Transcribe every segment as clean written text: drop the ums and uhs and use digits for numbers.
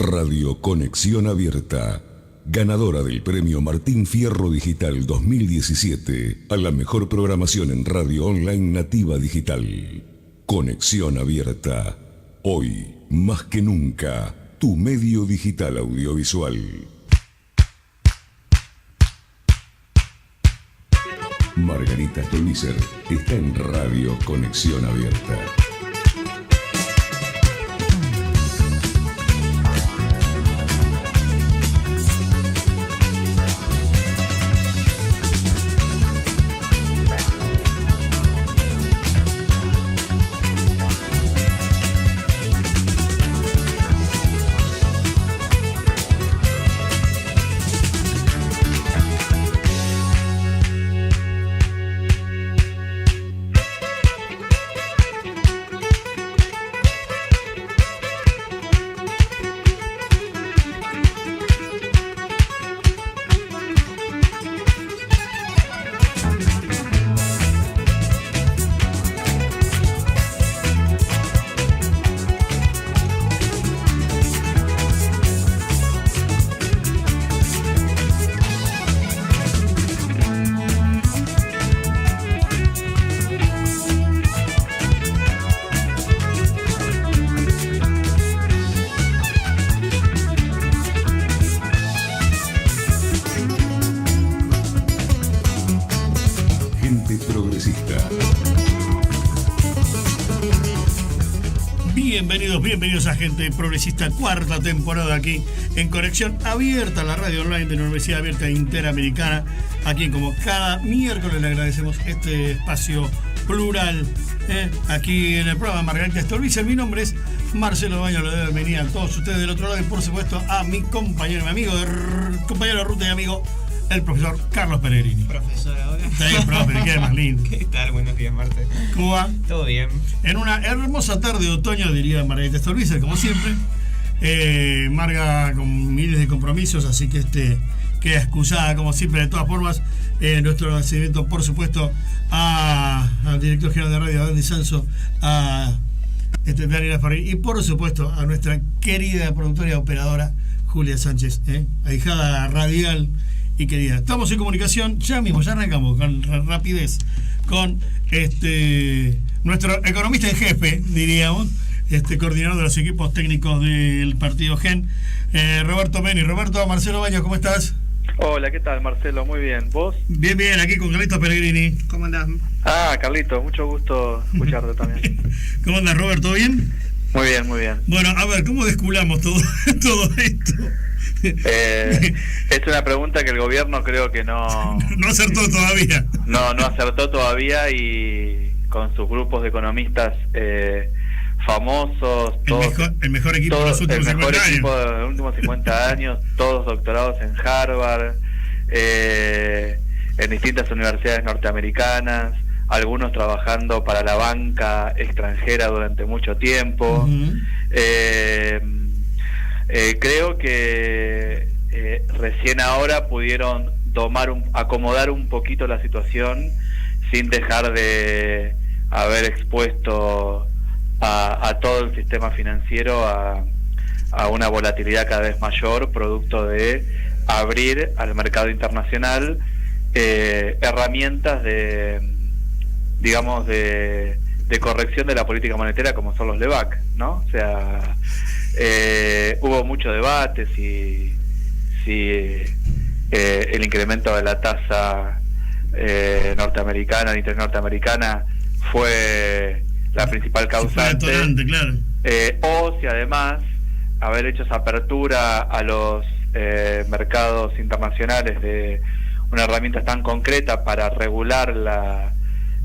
Radio Conexión Abierta, ganadora del Premio Martín Fierro Digital 2017 a la mejor programación en radio online nativa digital. Conexión Abierta, hoy más que nunca, tu medio digital audiovisual. Margarita Stolbizer está en Radio Conexión Abierta. Bienvenidos a Gente Progresista, cuarta temporada aquí en Conexión Abierta, la radio online de la Universidad Abierta Interamericana, a quien como cada miércoles le agradecemos este espacio plural, aquí en el programa Margarita Stolbizer. Mi nombre es Marcelo Baños, le doy la bienvenida a todos ustedes del otro lado y por supuesto a mi compañero, mi amigo, compañero de ruta y amigo, el profesor Carlos Pellegrini. Profesor ahora. Sí, profe, qué más lindo. ¿Qué tal? Buenos días, Marte. ¿Cómo va? Todo bien. En una hermosa tarde de otoño, diría Margarita Stolbizer, como siempre. Marga con miles de compromisos, así que queda excusada, como siempre. De todas formas, nuestro agradecimiento, por supuesto, al director general de radio, Dani Sanso, a Daniela Farrín y, por supuesto, a nuestra querida productora y operadora, Julia Sánchez, ahijada radial y querida. Estamos en comunicación, ya arrancamos con rapidez con nuestro economista en jefe, diríamos, coordinador de los equipos técnicos del partido GEN, Roberto Meni. Roberto, Marcelo Baños, ¿cómo estás? Hola, ¿qué tal, Marcelo? Muy bien, ¿vos? Bien, aquí con Carlitos Pellegrini. ¿Cómo andás? Carlitos, mucho gusto escucharte también. ¿Cómo andás, Robert? ¿Todo bien? Muy bien, muy bien. Bueno, a ver, ¿cómo desculamos todo esto? Es una pregunta que el gobierno creo que no acertó todavía. No acertó todavía, y con sus grupos de economistas famosos, el mejor equipo de los últimos 50 años. De los últimos 50 años, todos doctorados en Harvard, en distintas universidades norteamericanas, algunos trabajando para la banca extranjera durante mucho tiempo. Uh-huh. Creo que recién ahora pudieron acomodar un poquito la situación sin dejar de haber expuesto a todo el sistema financiero a una volatilidad cada vez mayor, producto de abrir al mercado internacional herramientas de corrección de la política monetaria, como son los LEVAC, ¿no? O sea, hubo mucho debate si el incremento de la tasa norteamericana, de interés norteamericana, fue la principal causante, claro. O si además haber hecho esa apertura a los mercados internacionales de una herramienta tan concreta para regular la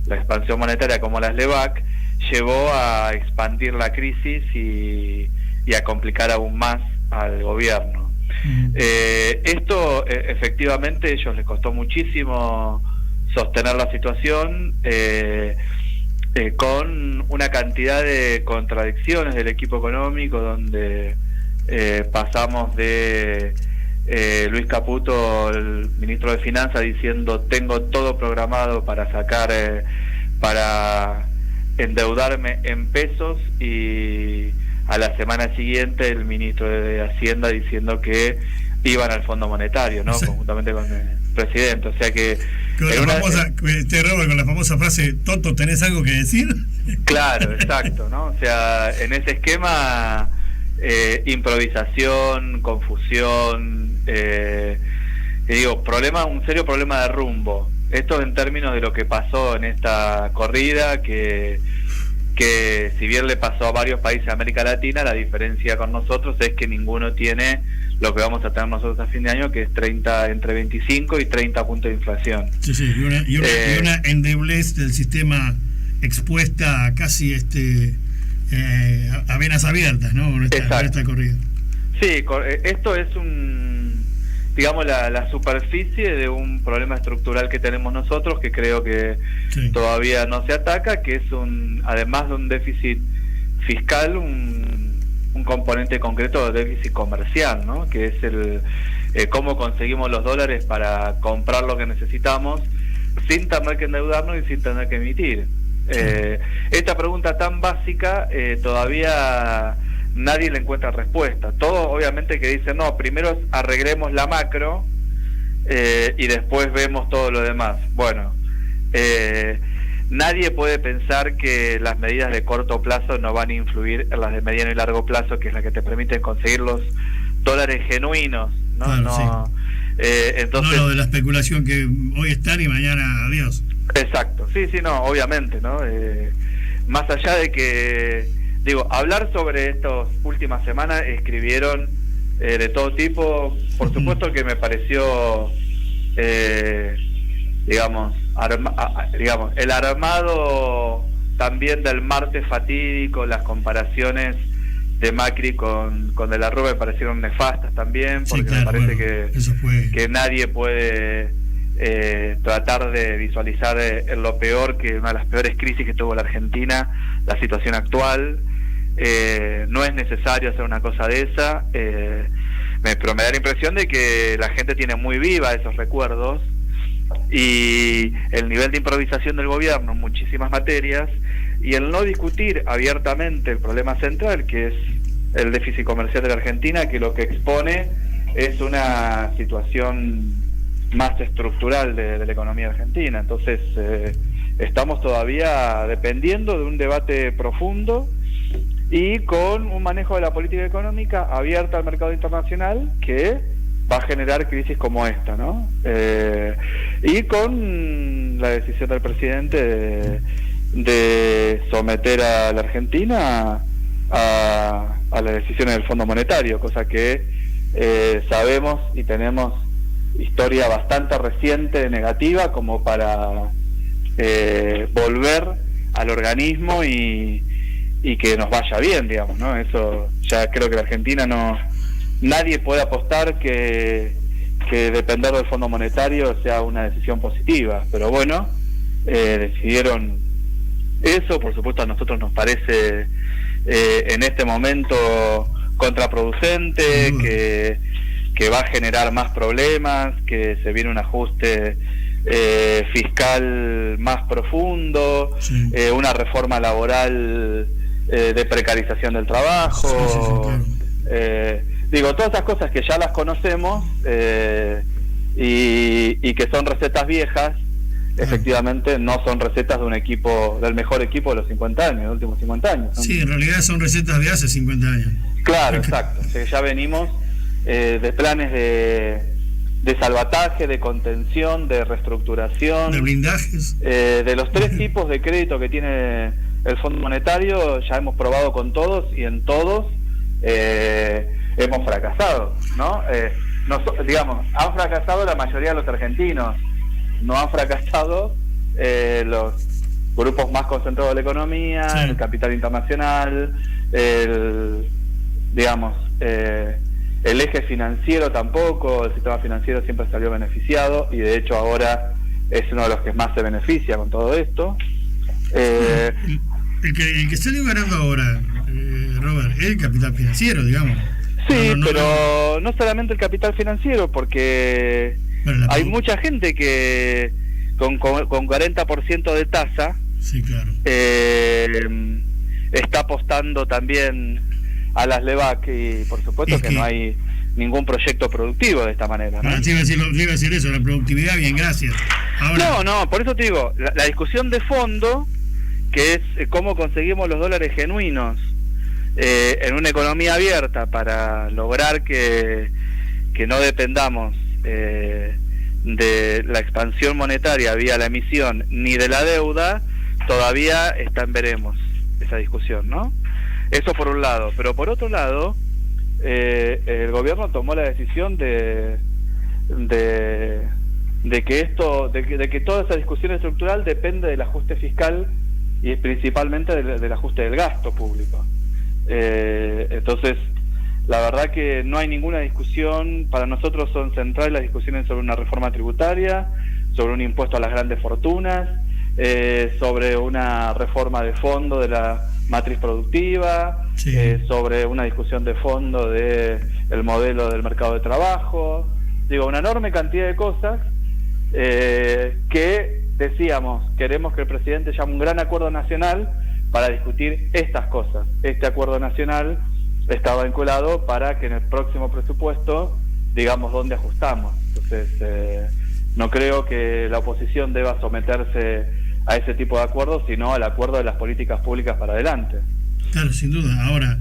expansión monetaria como las LEVAC llevó a expandir la crisis y a complicar aún más al gobierno. Esto efectivamente a ellos les costó muchísimo sostener la situación, con una cantidad de contradicciones del equipo económico, donde pasamos de Luis Caputo, el ministro de Finanzas, diciendo tengo todo programado para sacar, para endeudarme en pesos, y a la semana siguiente el ministro de Hacienda diciendo que iban al Fondo Monetario, ¿no? Sí. Conjuntamente con el presidente. O sea que con la famosa frase, Toto, ¿tenés algo que decir? claro, exacto, ¿no? O sea, en ese esquema, improvisación, confusión, un serio problema de rumbo. Esto en términos de lo que pasó en esta corrida, que si bien le pasó a varios países de América Latina, la diferencia con nosotros es que ninguno tiene lo que vamos a tener nosotros a fin de año, que es entre 25 y 30 puntos de inflación. Sí, y una endeblez del sistema expuesta a casi a venas abiertas, ¿no? Con esta corrida. Sí, esto es digamos, la superficie de un problema estructural que tenemos nosotros, que creo que todavía no se ataca, que es además de un déficit fiscal, un componente concreto de déficit comercial, ¿no? Que es cómo conseguimos los dólares para comprar lo que necesitamos sin tener que endeudarnos y sin tener que emitir. Esta pregunta tan básica todavía nadie le encuentra respuesta. Todos obviamente que dicen, no, primero arreglemos la macro y después vemos todo lo demás. Bueno, nadie puede pensar que las medidas de corto plazo no van a influir en las de mediano y largo plazo, que es la que te permiten conseguir los dólares genuinos, ¿no? Claro, Entonces, no lo de la especulación que hoy están y mañana adiós. Exacto, sí, no, obviamente, ¿no? Más allá de que, hablar sobre estas últimas semanas, escribieron de todo tipo. Por supuesto que me pareció, el armado también del martes fatídico, las comparaciones de Macri con De la Rúa me parecieron nefastas también, porque me parece que nadie puede tratar de visualizar en lo peor, que una de las peores crisis que tuvo la Argentina, la situación actual. No es necesario hacer una cosa de esa, pero me da la impresión de que la gente tiene muy viva esos recuerdos, y el nivel de improvisación del gobierno en muchísimas materias, y el no discutir abiertamente el problema central, que es el déficit comercial de la Argentina, que lo que expone es una situación más estructural de la economía argentina. Entonces estamos todavía dependiendo de un debate profundo y con un manejo de la política económica abierta al mercado internacional, que va a generar crisis como esta, ¿no? Y con la decisión del presidente de someter a la Argentina a las decisiones del Fondo Monetario, cosa que sabemos y tenemos historia bastante reciente negativa como para volver al organismo y que nos vaya bien, digamos, ¿no? Eso ya creo que la Argentina nadie puede apostar que depender del Fondo Monetario sea una decisión positiva, pero bueno, decidieron eso. Por supuesto a nosotros nos parece en este momento contraproducente, que va a generar más problemas, que se viene un ajuste fiscal más profundo, una reforma laboral de precarización del trabajo, claro. Todas esas cosas que ya las conocemos y que son recetas viejas, efectivamente no son recetas del mejor equipo de los 50 años, de los últimos 50 años. Sí, en realidad son recetas de hace 50 años. Claro, exacto. Ya venimos de planes de salvataje, de contención, de reestructuración, de blindajes, de los 3 tipos de crédito que tiene el Fondo Monetario. Ya hemos probado con todos y en todos hemos fracasado, ¿no? Han fracasado la mayoría de los argentinos, no han fracasado los grupos más concentrados de la economía, el capital internacional, el eje financiero tampoco. El sistema financiero siempre salió beneficiado y de hecho ahora es uno de los que más se beneficia con todo esto. El que salió ganando ahora, Robert, es el capital financiero, digamos. Sí, pero no solamente el capital financiero, porque hay mucha gente que con 40% de tasa, sí, claro, está apostando también a las LEVAC, y por supuesto que no hay ningún proyecto productivo de esta manera, ¿no? Te iba a decir eso, la productividad, bien, gracias. Ahora... No, por eso te digo, la discusión de fondo, que es cómo conseguimos los dólares genuinos en una economía abierta para lograr que no dependamos de la expansión monetaria vía la emisión ni de la deuda, todavía está en veremos esa discusión, ¿no? Eso por un lado, pero por otro lado, el gobierno tomó la decisión de que toda esa discusión estructural depende del ajuste fiscal y principalmente del ajuste del gasto público. Entonces, la verdad que no hay ninguna discusión. Para nosotros son centrales las discusiones sobre una reforma tributaria, sobre un impuesto a las grandes fortunas, sobre una reforma de fondo de la matriz productiva, sí, sobre una discusión de fondo de el modelo del mercado de trabajo. Digo, una enorme cantidad de cosas que decíamos, queremos que el presidente llame un gran acuerdo nacional para discutir estas cosas. Este acuerdo nacional estaba vinculado para que en el próximo presupuesto digamos dónde ajustamos. Entonces, no creo que la oposición deba someterse a ese tipo de acuerdos, sino al acuerdo de las políticas públicas para adelante. Claro, sin duda. Ahora,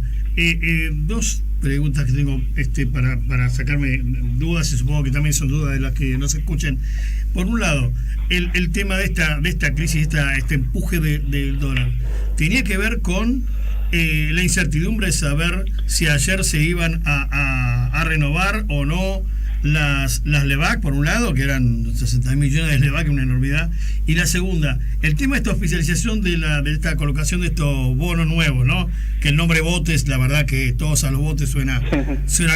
dos preguntas que tengo para sacarme dudas, y supongo que también son dudas de las que nos escuchen. Por un lado, el tema de esta crisis, este empuje del dólar, tenía que ver con la incertidumbre de saber si ayer se iban a renovar o no las LEVAC, por un lado, que eran 60 millones de LEVAC, una enormidad, y la segunda, el tema de esta oficialización de esta colocación de estos bonos nuevos, ¿no? Que el nombre botes, la verdad que todos a los botes suena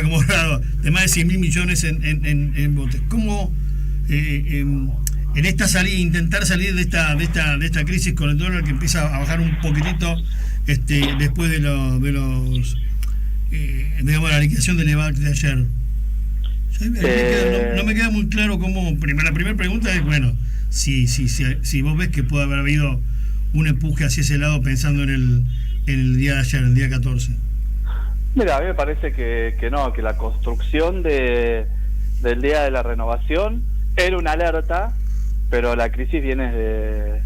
como raro, de más de 100.000 millones en botes. ¿Cómo en esta intentar salir de esta crisis con el dólar que empieza a bajar un poquitito después de digamos, la liquidación de LEVAC de ayer? No me queda muy claro cómo. La primera pregunta es, bueno, si vos ves que puede haber habido un empuje hacia ese lado pensando en el día de ayer, el día 14. Mira, a mí me parece que no, que la construcción del día de la renovación era una alerta, pero la crisis viene de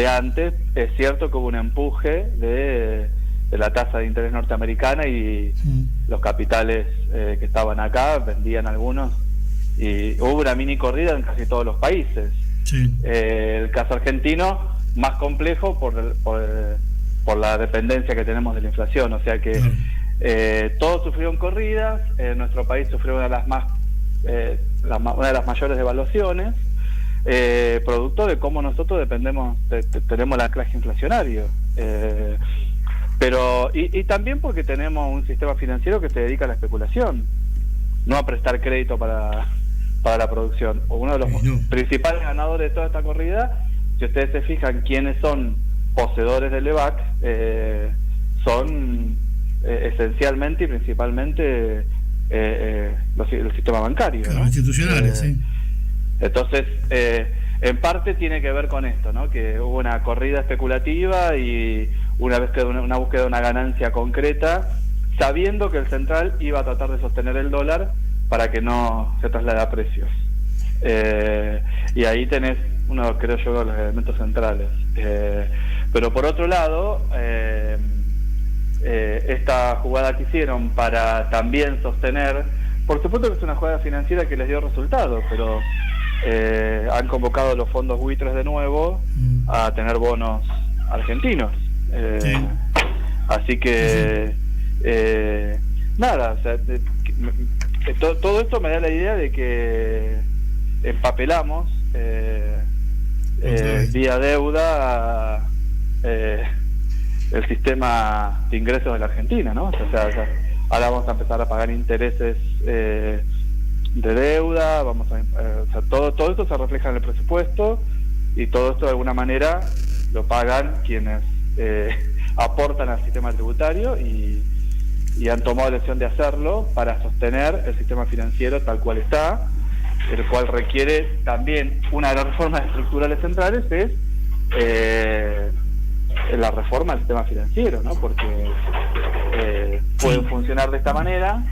antes. Es cierto que hubo un empuje de la tasa de interés norteamericana y los capitales que estaban acá vendían algunos, y hubo una mini corrida en casi todos los países. Sí. El caso argentino más complejo por la dependencia que tenemos de la inflación, o sea que todos sufrieron corridas. Nuestro país sufrió una de las mayores devaluaciones, producto de cómo nosotros dependemos tenemos el anclaje inflacionario, pero y también porque tenemos un sistema financiero que se dedica a la especulación, no a prestar crédito para la producción. Uno de los principales ganadores de toda esta corrida, si ustedes se fijan quiénes son poseedores del LEVAC, son esencialmente y principalmente el sistema bancario, claro, ¿no? Institucionales, sí. Entonces, en parte tiene que ver con esto, ¿no? Que hubo una corrida especulativa y una búsqueda de una ganancia concreta, sabiendo que el central iba a tratar de sostener el dólar para que no se traslade a precios. Y ahí tenés uno, creo yo, de los elementos centrales. Pero por otro lado, esta jugada que hicieron para también sostener, por supuesto que es una jugada financiera que les dio resultados, pero han convocado los fondos buitres de nuevo a tener bonos argentinos. Sí. Así que nada, o sea, todo esto me da la idea de que empapelamos vía deuda el sistema de ingresos de la Argentina, ¿no? O sea, ahora vamos a empezar a pagar intereses de deuda, o sea, todo esto se refleja en el presupuesto, y todo esto de alguna manera lo pagan quienes aportan al sistema tributario y han tomado la decisión de hacerlo para sostener el sistema financiero tal cual está, el cual requiere también una de las reformas estructurales centrales, es la reforma del sistema financiero, ¿no? Porque pueden funcionar de esta manera,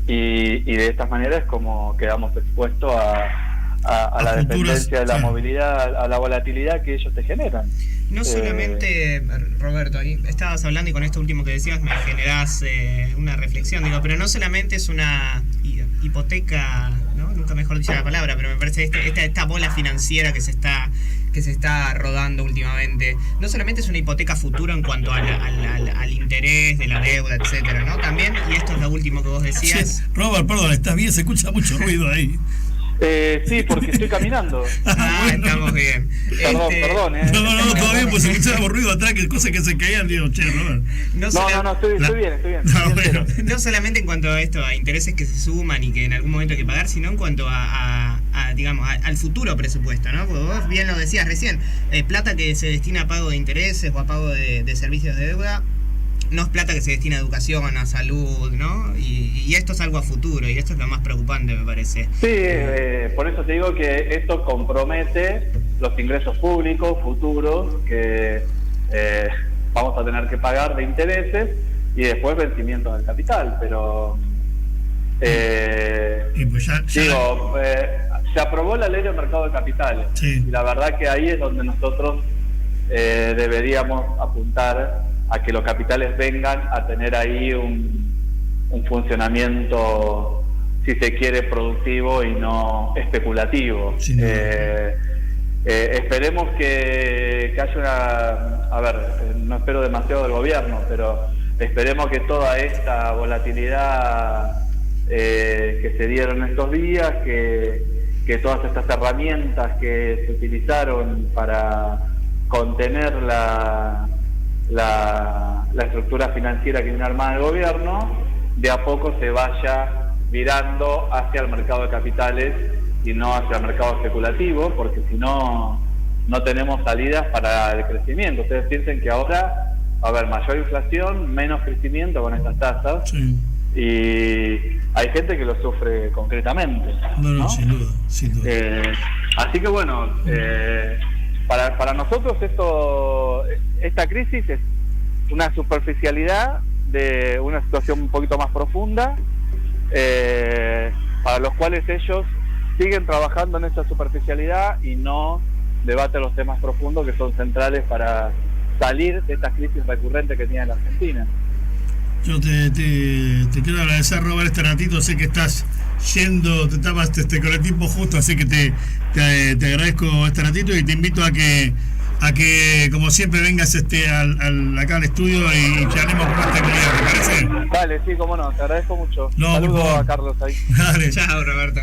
y de esta manera es como quedamos expuestos a la dependencia de la movilidad, a la volatilidad que ellos te generan. No solamente, Roberto, ahí estabas hablando y con esto último que decías me generás una reflexión, digo, pero no solamente es una hipoteca, ¿no? Nunca mejor dicho la palabra, pero me parece esta bola financiera que se está rodando últimamente, no solamente es una hipoteca futuro en cuanto al interés de la deuda, etcétera, ¿no? También, y esto es lo último que vos decías. Sí, Robert, perdón, ¿estás bien? Se escucha mucho ruido ahí. Sí, porque estoy caminando. Bueno. Estamos bien. Perdón. No, todo bien, pues escuchábamos ruido atrás, que cosas que se caían, digo, che, Robert. Estoy bien. Bueno. No solamente en cuanto a esto, a intereses que se suman y que en algún momento hay que pagar, sino en cuanto digamos, al futuro presupuesto, ¿no? Porque vos bien lo decías recién, plata que se destina a pago de intereses o a pago de servicios de deuda, no es plata que se destina a educación, a salud, ¿no? Y esto es algo a futuro, y esto es lo más preocupante, me parece. Sí, por eso te digo que esto compromete los ingresos públicos futuros que vamos a tener que pagar de intereses y después vencimientos del capital, pero y pues ya... se aprobó la ley del mercado de capitales, sí. Y la verdad que ahí es donde nosotros deberíamos apuntar a que los capitales vengan a tener ahí un funcionamiento, si se quiere, productivo y no especulativo. Sí, esperemos que haya no espero demasiado del gobierno, pero esperemos que toda esta volatilidad que se dieron estos días, que todas estas herramientas que se utilizaron para contener la estructura financiera que viene armada el gobierno, de a poco se vaya virando hacia el mercado de capitales y no hacia el mercado especulativo, porque si no, no tenemos salidas para el crecimiento. Ustedes piensen que ahora va a haber mayor inflación, menos crecimiento con estas tasas, sí. Y hay gente que lo sufre concretamente. No, sin duda. Así que bueno, para nosotros esta crisis es una superficialidad de una situación un poquito más profunda, para los cuales ellos siguen trabajando en esa superficialidad y no debaten los temas profundos que son centrales para salir de estas crisis recurrentes que tiene la Argentina. Yo te quiero agradecer, Robert, este ratito. Sé que estás yendo, te tapas con el tiempo justo, así que te agradezco este ratito y te invito a que como siempre vengas acá al estudio y charlemos con esta comunidad, ¿te parece? Vale, sí, cómo no, te agradezco mucho. Saludos a Carlos ahí. Dale. Chao, Roberto.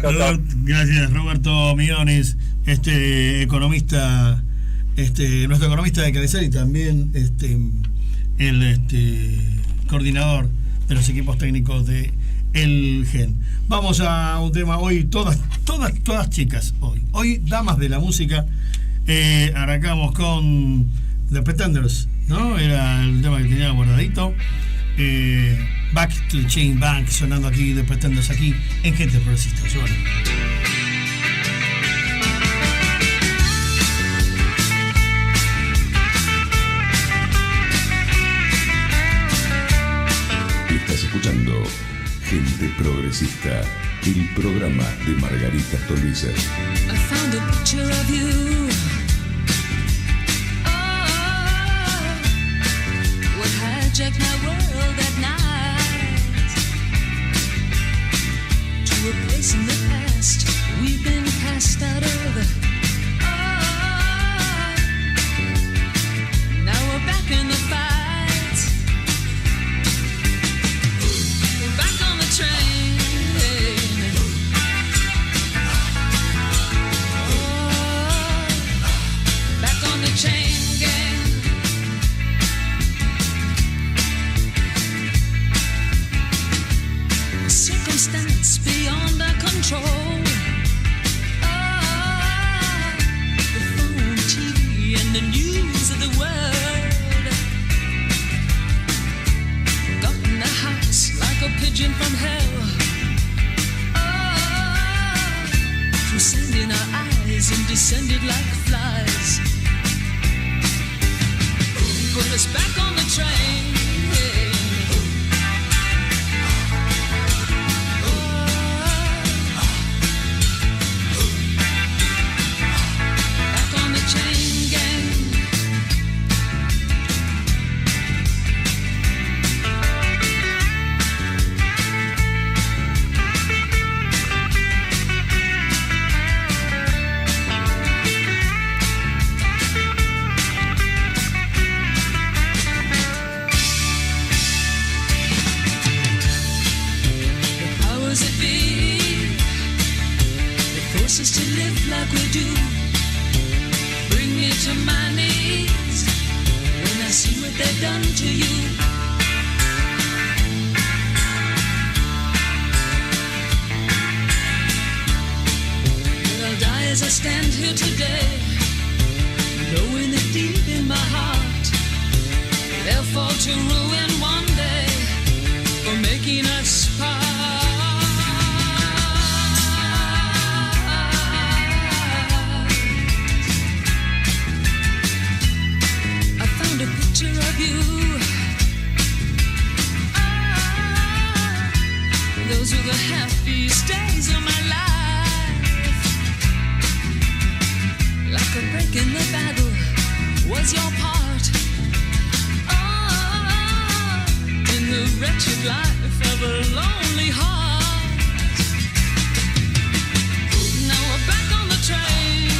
Gracias, Roberto Millones, economista, nuestro economista de cabecera y también el coordinador de los equipos técnicos de El Gen. Vamos a un tema hoy, todas chicas hoy damas de la música. Arrancamos con The Pretenders, ¿no? Era el tema que tenía guardadito. Back to the Chain Bank, sonando aquí The Pretenders aquí en Gente Progresista. Bueno. Estás escuchando Gente Progresista, el programa de Margarita Stolbizer. I found a picture of you. What hijacked my world at night? To a place in the past we've been cast out of. Now we're back in the fight. We're back on the train. Back on the chain gang. Circumstance beyond our control. The phone, TV, and the news of the world got in the house like a pigeon from hell. Through sand in our eyes and descended like flies. Put us back on the train. force us to live like we do. Bring me to my knees when I see what they've done to you. But I'll die as I stand here today, knowing that deep in my heart they'll fall to ruin one day for making us part. I found a picture of you. Ah, those were the happiest days of my life. Like a break in the battle was your part. Ah, in the wretched life of a lonely heart. Now we're back on the train.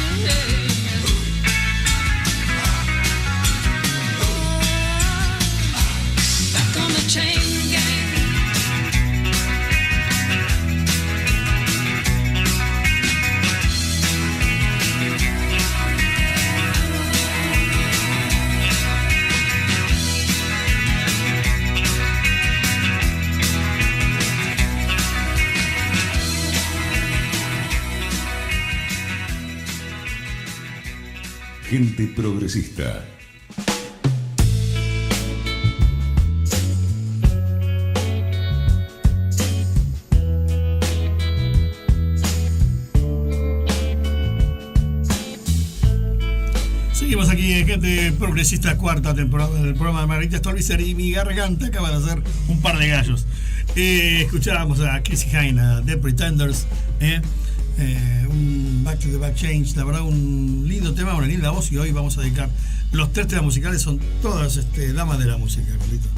Back on the chain gang. Gente progresista. Seguimos aquí en Gente Progresista, cuarta temporada del programa de Margarita Stolbizer, y mi garganta acaba de hacer un par de gallos. Escuchábamos a Chrissy Hynde, a The Pretenders, un Back to the Back Change, la verdad un lindo tema, una linda voz, y hoy vamos a dedicar, los tres temas musicales son todas damas de la música, Carlito.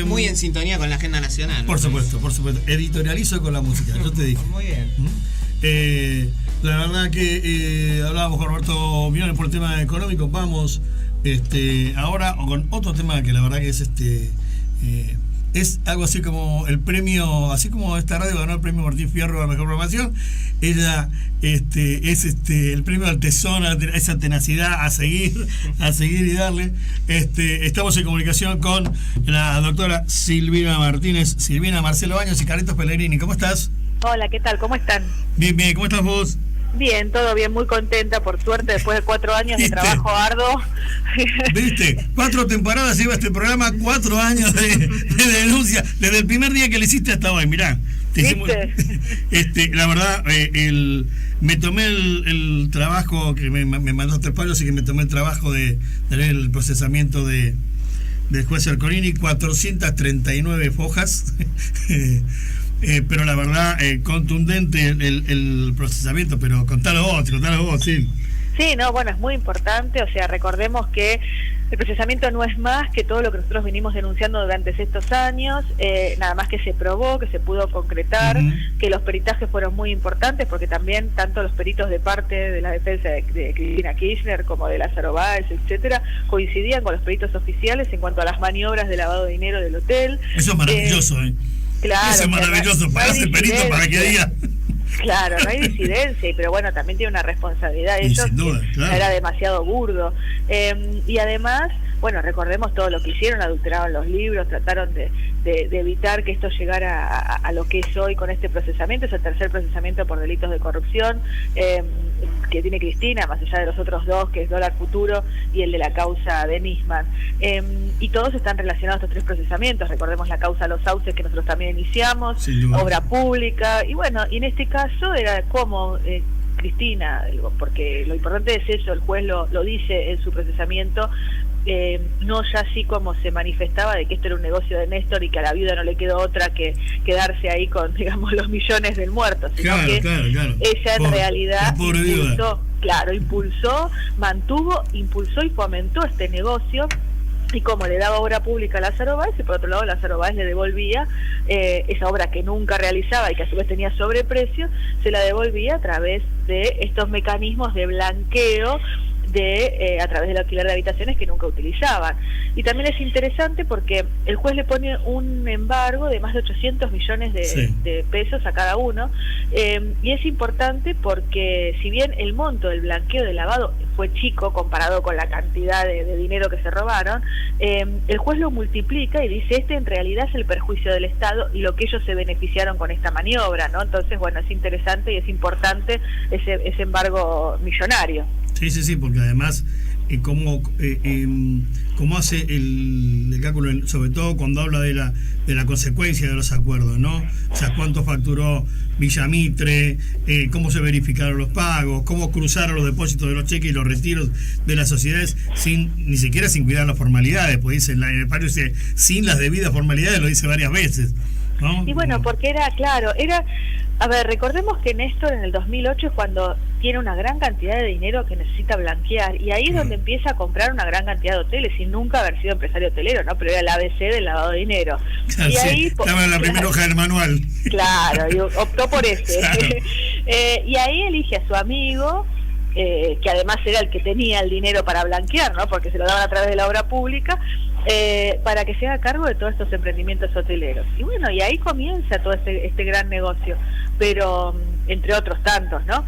Muy en sintonía con la agenda nacional. Por supuesto, editorializo con la música, yo te dije. Muy bien. La verdad que hablábamos con Roberto Millones por el tema económico. Vamos ahora con otro tema que la verdad que es algo así como el premio, así como esta radio ganó el premio Martín Fierro a la mejor programación. Ella es el premio al tesón, a esa tenacidad a seguir y darle. Estamos en comunicación con la doctora Silvina Martínez, Silvina Marcelo Baños y Carlitos Pellegrini. ¿Cómo estás? Hola, ¿qué tal? ¿Cómo están? Bien, ¿cómo estás vos? Bien, todo bien, muy contenta, por suerte, después de 4 años de trabajo arduo. ¿Viste? 4 temporadas lleva este programa, 4 años de denuncia, desde el primer día que le hiciste hasta hoy, mirá. La verdad, me tomé el trabajo, que me mandó 3 palos, así que me tomé el trabajo de leer el procesamiento del juez Ercolini, 439 hojas. Pero la verdad, contundente el procesamiento, pero contalo vos, sí. Sí, no, bueno, es muy importante, o sea, recordemos que el procesamiento no es más que todo lo que nosotros venimos denunciando durante estos años, nada más que se probó, que se pudo concretar, que los peritajes fueron muy importantes, porque también tanto los peritos de parte de la defensa de Cristina Kirchner como de Lázaro Báez, etcétera, coincidían con los peritos oficiales en cuanto a las maniobras de lavado de dinero del hotel. Eso es maravilloso, Claro, eso es maravilloso, para ese perito para que diga. Claro, no hay disidencia, pero bueno, también tiene una responsabilidad eso, sin duda, claro. Era demasiado burdo. Y además, bueno, recordemos todo lo que hicieron, adulteraron los libros, trataron de evitar que esto llegara a lo que es hoy con este procesamiento, es el tercer procesamiento por delitos de corrupción que tiene Cristina, más allá de los otros 2, que es Dólar Futuro y el de la causa de Nisman. Y todos están relacionados estos 3 procesamientos, recordemos la causa Los Sauces que nosotros también iniciamos, obra pública, y bueno, y en este caso era como Cristina, porque lo importante es eso, el juez lo dice en su procesamiento, no ya así como se manifestaba de que esto era un negocio de Néstor y que a la viuda no le quedó otra que quedarse ahí con, digamos, los millones del muerto, sino claro. Ella en realidad impulsó, mantuvo, impulsó y fomentó este negocio. Y como le daba obra pública a Lázaro Báez, y por otro lado Lázaro Báez le devolvía esa obra que nunca realizaba y que a su vez tenía sobreprecio, se la devolvía a través de estos mecanismos de blanqueo a través del alquiler de habitaciones que nunca utilizaban. Y también es interesante porque el juez le pone un embargo de más de 800 millones de pesos a cada uno, y es importante porque si bien el monto del blanqueo de lavado fue chico comparado con la cantidad de dinero que se robaron, el juez lo multiplica y dice, este en realidad es el perjuicio del Estado y lo que ellos se beneficiaron con esta maniobra, ¿no? Entonces, bueno, es interesante y es importante ese embargo millonario. Sí, porque además, cómo hace el cálculo, sobre todo cuando habla de la consecuencia de los acuerdos, ¿no? O sea, cuánto facturó Villamitre, cómo se verificaron los pagos, cómo cruzaron los depósitos de los cheques y los retiros de las sociedades ni siquiera sin cuidar las formalidades, pues dice, en el paro dice, sin las debidas formalidades, lo dice varias veces, ¿no? Y bueno, porque a ver, recordemos que Néstor en el 2008 es cuando tiene una gran cantidad de dinero que necesita blanquear, y ahí es donde empieza a comprar una gran cantidad de hoteles, sin nunca haber sido empresario hotelero, ¿no? Pero era el ABC del lavado de dinero. Claro, y ahí, estaba en la primera hoja del manual. Claro, y optó por ese. Claro. Y ahí elige a su amigo, que además era el que tenía el dinero para blanquear, ¿no? Porque se lo daban a través de la obra pública, para que se haga cargo de todos estos emprendimientos hoteleros. Y bueno, y ahí comienza todo este gran negocio, pero entre otros tantos, ¿no?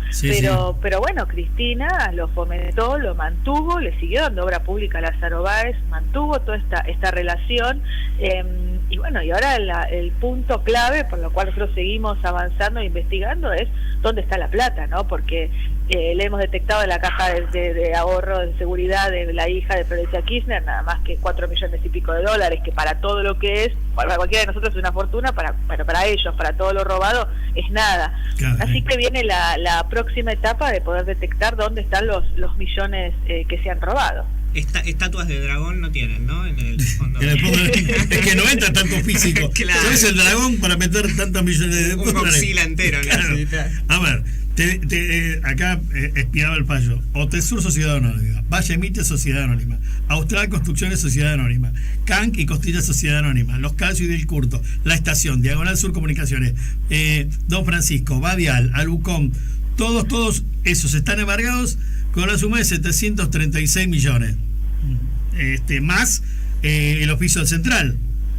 Pero bueno, Cristina lo fomentó, lo mantuvo, le siguió dando obra pública a Lázaro Báez, mantuvo toda esta relación, y bueno, y ahora el punto clave por lo cual nosotros seguimos avanzando e investigando es dónde está la plata, ¿no? Porque le hemos detectado en la caja de ahorro de seguridad de la hija de Florencia Kirchner nada más que 4 millones y pico de dólares, que para todo lo que es, para cualquiera de nosotros es una fortuna, para ellos, para todo lo robado, es nada. Claro. Así que viene la próxima etapa de poder detectar dónde están los millones que se han robado. Estatuas de dragón no tienen, ¿no? En el fondo. Es que no entra tanto físico. Claro. ¿Sabes el dragón para meter tantos millones de dólares? Un Godzilla entero, claro. A ver, acá espiaba el fallo. Otesur, Sociedad Anónima. Valle Mitre, Sociedad Anónima. Austral Construcciones, Sociedad Anónima. Canc y Costilla, Sociedad Anónima. Los Calcio y del Curto. La Estación, Diagonal Sur Comunicaciones. Don Francisco, Badial, Alucom. Todos esos están embargados con la suma de 736 millones. Más el oficio central.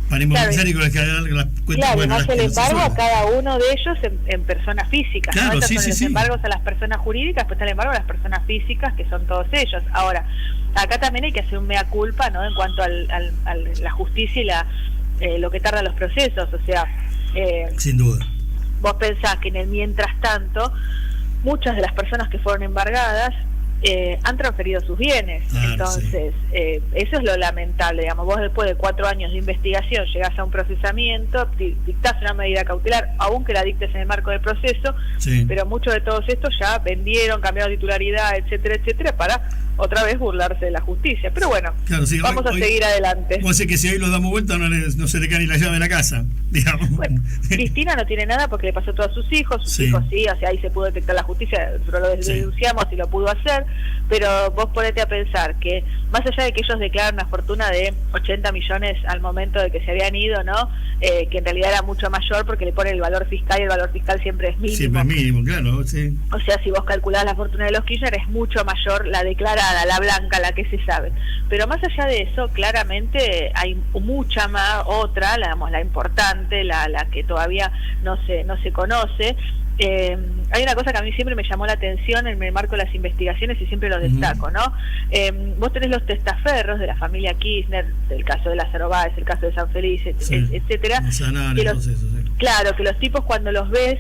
Para inmovilizar y colegiar las cuentas. Claro, más el embargo a cada uno de ellos en personas físicas. Claro, ¿no? Estos son los embargos a las personas jurídicas, pues está el embargo a las personas físicas, que son todos ellos. Ahora, acá también hay que hacer un mea culpa, ¿no? En cuanto a la justicia y lo que tardan los procesos. O sea, sin duda. Vos pensás que en el mientras tanto, muchas de las personas que fueron embargadas han transferido sus bienes. Entonces, eso es lo lamentable, digamos. Vos después de 4 años de investigación llegás a un procesamiento, dictás una medida cautelar, aunque la dictes en el marco del proceso, pero muchos de todos estos ya vendieron, cambiaron titularidad, etcétera, para otra vez burlarse de la justicia. Pero bueno, claro, vamos a seguir adelante. Vos sé que si hoy los damos vuelta no se le cae ni la llave de la casa, digamos. Bueno, Cristina no tiene nada porque le pasó a todos sus hijos hijos sí, o sea, ahí se pudo detectar la justicia, nosotros lo denunciamos y lo pudo hacer, pero vos ponete a pensar que más allá de que ellos declaran una fortuna de 80 millones al momento de que se habían ido, ¿no? Que en realidad era mucho mayor porque le ponen el valor fiscal y el valor fiscal siempre es mínimo. Siempre es mínimo, claro, sí. O sea, si vos calculás la fortuna de los Kirchner es mucho mayor la declarada, la blanca, la que se sabe. Pero más allá de eso, claramente hay mucha más, otra, la importante, la que todavía no se conoce. Hay una cosa que a mí siempre me llamó la atención en el marco de las investigaciones y siempre lo destaco, ¿no? Vos tenés los testaferros de la familia Kirchner, del caso de Lázaro Báez, el caso de San Felice, etcétera. Claro, que los tipos cuando los ves,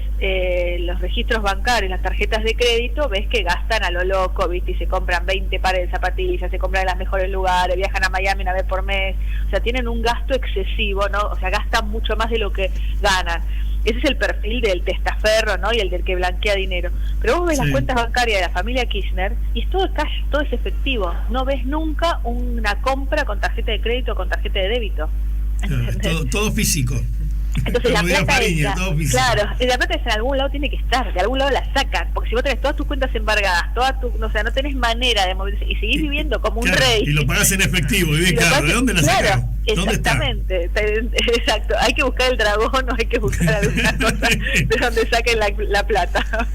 los registros bancarios, las tarjetas de crédito, ves que gastan a lo loco, ¿viste? Y se compran 20 pares de zapatillas, se compran en los mejores lugares, viajan a Miami una vez por mes, o sea, tienen un gasto excesivo, ¿no? O sea, gastan mucho más de lo que ganan. Ese es el perfil del testaferro, ¿no? Y el del que blanquea dinero. Pero vos ves las cuentas bancarias de la familia Kirchner y es todo cash, todo es efectivo. No ves nunca una compra con tarjeta de crédito o con tarjeta de débito. Claro, todo físico. Entonces la Como diría plata Fariña, esa, todo físico. claro, la plata esa en algún lado tiene que estar, de algún lado la sacan, porque si vos tenés todas tus cuentas embargadas, o sea, no tenés manera de moverse y seguís viviendo como un Claro, rey. y lo pagás en efectivo, y ves, Y lo claro, pagás- ¿de dónde la claro, sacás? ¿Dónde está? exactamente, exacto, hay que buscar el dragón o hay que buscar alguna cosa de donde saquen la plata.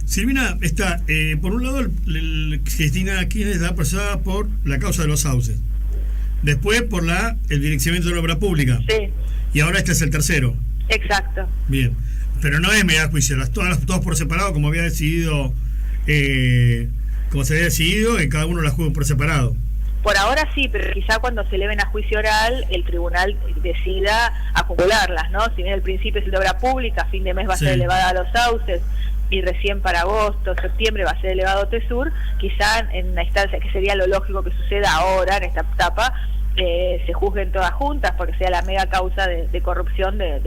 Silvina, está, por un lado, Cristina Kirchner está apresada por la causa de los sauces, después por el direccionamiento de la obra pública, Sí, y ahora este es el tercero. exacto. Bien, pero no es medidas juiciosas, todas por separado, como había decidido, como se había decidido, y cada uno las juega por separado. Por ahora sí, pero quizá cuando se eleven a juicio oral, el tribunal decida acumularlas, ¿no? Si bien el principio es el de obra pública, a fin de mes va a Sí. ser elevada a los sauces, y recién para agosto, septiembre va a ser elevado a TESUR, quizá en una instancia que sería lo lógico que suceda ahora, en esta etapa, se juzguen todas juntas, porque sea la mega causa de corrupción de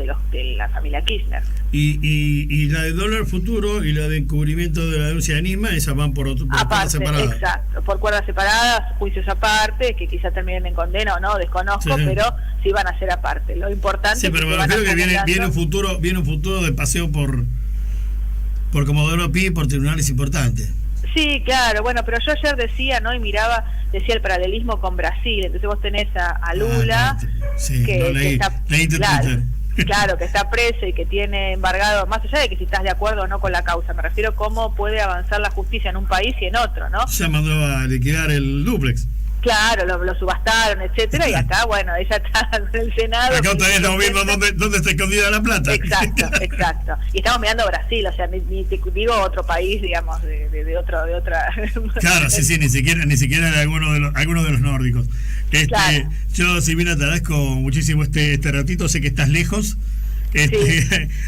la familia Kirchner. Y la de dólar futuro y la de encubrimiento de la denuncia de Nisma, esas van por cuerdas Aparte, separadas. exacto, por cuerdas separadas, juicios aparte, que quizá terminen en condena o no, desconozco, Sí. pero sí van a ser aparte. Lo importante Sí, es pero que me se van refiero que viene acumulando. un futuro de paseo por Comodoro Pi, por tribunales importantes. Sí, claro, bueno, pero yo ayer decía, ¿no? Y decía el paralelismo con Brasil. Entonces vos tenés a Lula, sí, que, no que leí, está, leí tu claro, Twitter. claro, que está preso y que tiene embargado, más allá de que si estás de acuerdo o no con la causa, me refiero a cómo puede avanzar la justicia en un país y en otro, ¿no? Ya mandó a liquidar el duplex. Claro, lo subastaron, etcétera, y acá, bueno, ella está en el Senado. Acá todavía estamos viendo dónde está escondida la plata. Exacto, exacto. Y estamos mirando Brasil, o sea, ni te digo otro país, digamos, de otra. Claro, sí, ni siquiera de alguno de los nórdicos. Claro. Yo, Silvina, te agradezco muchísimo este ratito, sé que estás lejos.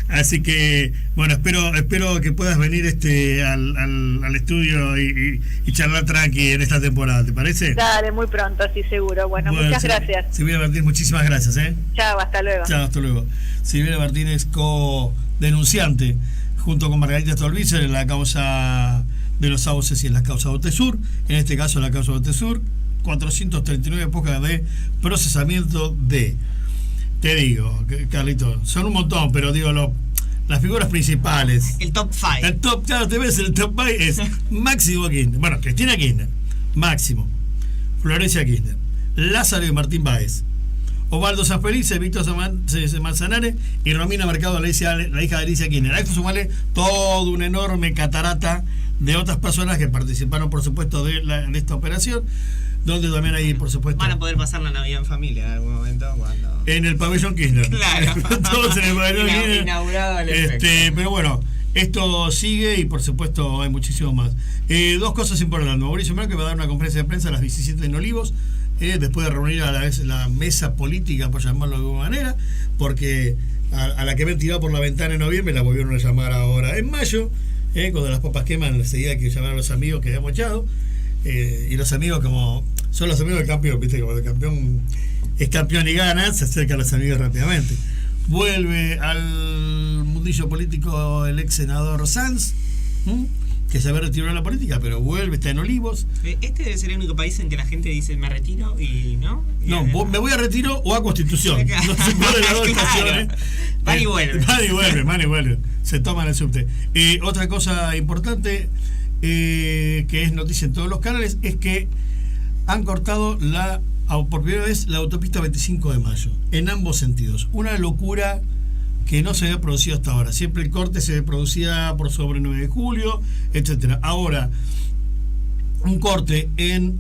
Así que bueno, espero que puedas venir al estudio y charlar tranqui en esta temporada, ¿te parece? Dale, muy pronto, sí, seguro. Bueno, muchas gracias. Silvina Martínez, muchísimas gracias. Chao, hasta luego. Chao, hasta luego. Silvina Martínez, co-denunciante junto con Margarita Stolbizer en la causa de los sauces y en la causa de OTESUR, en este caso la causa de OTESUR, 439 épocas de procesamiento de... Te digo, Carlito, son un montón, pero digo, las figuras principales. El top 5. El top, claro, te ves, el top 5 es Máximo Kirchner. Bueno, Cristina Kirchner, Máximo, Florencia Kirchner, Lázaro y Martín Báez, Osvaldo Sanfelice, Víctor Manzanares y Romina Mercado, la hija de Alicia Kirchner. A esto sumale todo una enorme catarata de otras personas que participaron, por supuesto, de esta operación, donde también hay, por supuesto... Van a poder pasar la Navidad en familia en algún momento cuando... En el pabellón Kirchner. Claro. Todos en el pabellón Kirchner. Inaugurado el efecto. Pero bueno, esto sigue y por supuesto hay muchísimo más. Dos cosas importantes. Mauricio Merkel va a dar una conferencia de prensa a las 17 en Olivos, después de reunir a la mesa política, por llamarlo de alguna manera, porque a la que habían tirado por la ventana en noviembre la volvieron a llamar ahora en mayo, cuando las papas queman, enseguida hay que llamar a los amigos que habíamos echado. Y los amigos, como son los amigos del campeón, viste, como el campeón es campeón y gana, se acercan los amigos rápidamente. Vuelve al mundillo político el ex senador Sanz, que se había retirado de la política, pero vuelve, está en Olivos. Este debe ser el único país en que la gente dice me retiro y no. No, me voy a retiro o a Constitución. No se puede las dos estaciones. Van y vuelven. Van y vuelven. Se toman el subte. Otra cosa importante, que es noticia en todos los canales, es que han cortado por primera vez la autopista 25 de mayo, en ambos sentidos. Una locura que no se había producido hasta ahora. Siempre el corte se producía por sobre 9 de julio, etcétera. Ahora, un corte en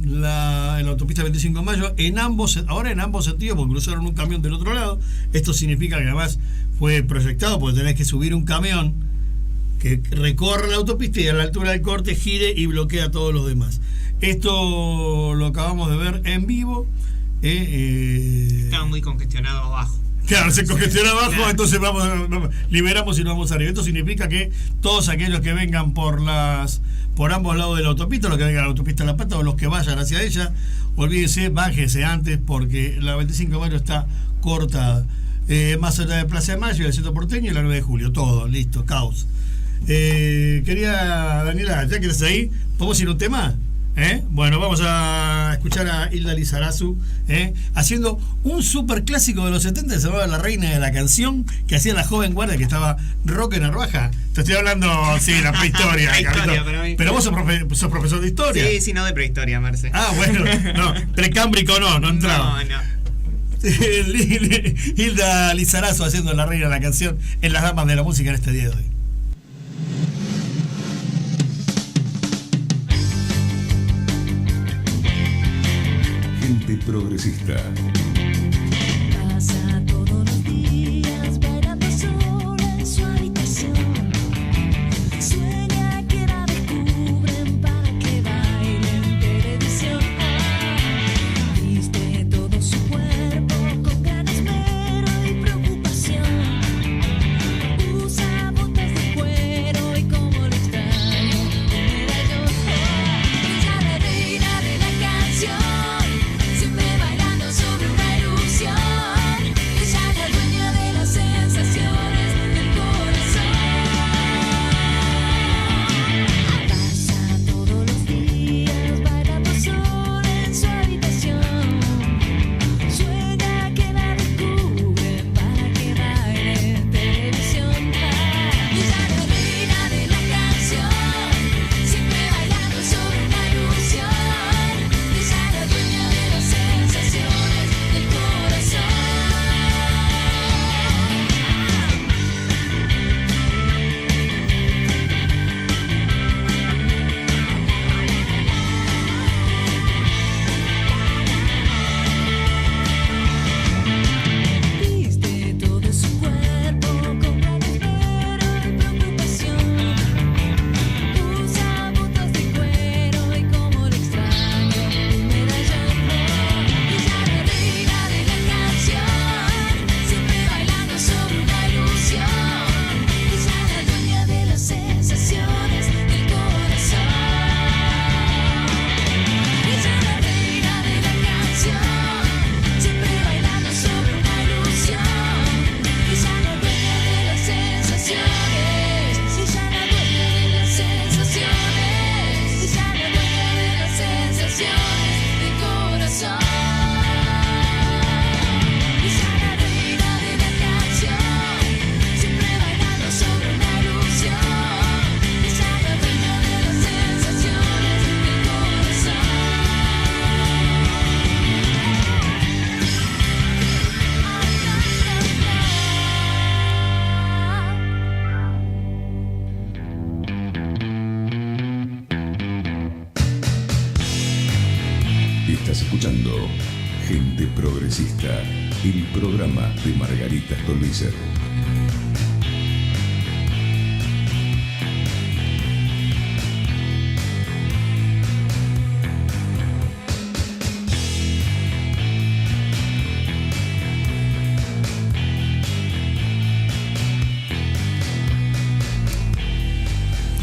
la autopista 25 de mayo, ahora en ambos sentidos, porque cruzaron un camión del otro lado. Esto significa que además fue proyectado, porque tenés que subir un camión que recorre la autopista y a la altura del corte gire y bloquea a todos los demás. Esto lo acabamos de ver en vivo. Estaba muy congestionado abajo. Claro, se congestiona abajo, claro. Entonces liberamos y nos vamos arriba. Esto significa que todos aquellos que vengan por ambos lados de la autopista, los que vengan a la autopista La Plata o los que vayan hacia ella, olvídense, bájense antes porque la 25 de mayo está cortada. Más allá de Plaza de Mayo, el centro porteño y la 9 de julio, todo, listo, caos. Quería, Daniela, ya que estás ahí, ¿podemos ir a un tema? Bueno, vamos a escuchar a Hilda Lizarazu haciendo un super clásico de los 70 que se llamaba La Reina de la Canción, que hacía la joven guardia que estaba Roque Narvaja. Te estoy hablando, sí, la prehistoria. Prehistoria, pero vos sos profesor de historia. Sí, no de prehistoria, Marce. Ah, bueno, no, precámbrico no entraba. No. Hilda Lizarazu haciendo La Reina de la Canción en las damas de la música en este día de hoy. Gente progresista. Pasa todos los días bailando sola en su habitación. Sueña que la descubren para que baile en televisión. Viste todo su cuerpo con gran esmero y preocupación. Usa botas de cuero y como lo extraño era yo. Ella la reina de la canción. Siempre bailando sobre una ilusión. Ella es la dueña de las sensaciones del corazón. Pasa todos los días bailando sola en su habitación. Sueña que la descubren para que baile en televisión. Ella es la reina de la canción. Siempre bailando sobre una ilusión. Ella es la dueña de las sensaciones del corazón. Viste todo su cuerpo con gran esmero y preocupación. Usa botas de cuero y como lo extraño un medallón. Ella es la reina de la canción. Siempre bailando sobre una ilusión. Ella es la dueña de las sensaciones del corazón. Ella es la reina de la canción. Siempre bailando sobre una ilusión. Ella es la dueña de las sensaciones. Ella es la dueña de las sensaciones. Ella es la dueña de las sensaciones del corazón. Ella es la reina de la canción. Siempre bailando sobre una ilusión. Ella es la dueña de las sensaciones del corazón. Estás escuchando Gente Progresista, el programa de Margarita Stolbizer.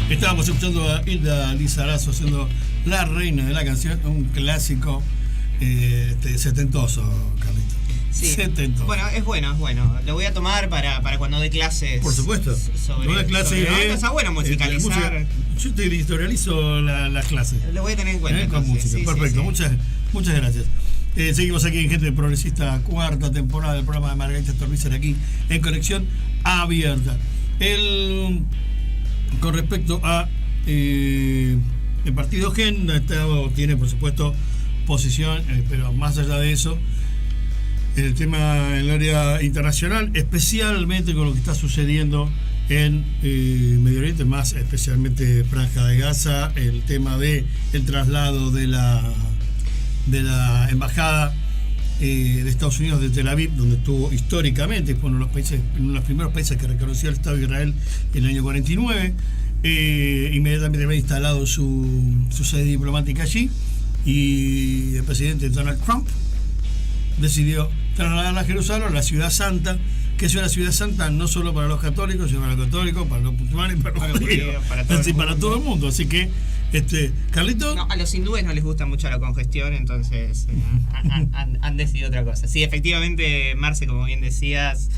Estábamos escuchando a Hilda Lizarazu haciendo La Reina de la Canción, un clásico setentoso, Carlito. Sí. Setentoso. Bueno, es bueno. Lo voy a tomar para cuando dé clases. Por supuesto. Sobre, No das clases, sobre está bueno musicalizar. Yo te editorializo las clases. Lo voy a tener en cuenta. Con entonces. música. Sí, Perfecto. sí. Muchas gracias. Seguimos aquí en Gente Progresista, cuarta temporada del programa de Margarita Stolbizer, aquí en Conexión Abierta. Con respecto a el partido GEN, tiene por supuesto posición, pero más allá de eso, el tema en el área internacional, especialmente con lo que está sucediendo en Medio Oriente, más especialmente Franja de Gaza, el tema de el traslado de la embajada de Estados Unidos de Tel Aviv, donde estuvo históricamente, fue uno de los primeros países que reconoció al Estado de Israel en el año 49. Inmediatamente había instalado su sede diplomática allí, y el presidente Donald Trump decidió trasladarla a Jerusalén, la ciudad santa, que es una ciudad santa no solo para los católicos, sino para los católicos, para los musulmanes, para los judíos, para todo el mundo. Así que, Carlito. No, a los hindúes no les gusta mucho la congestión, entonces han decidido otra cosa. Sí, efectivamente, Marce, como bien decías,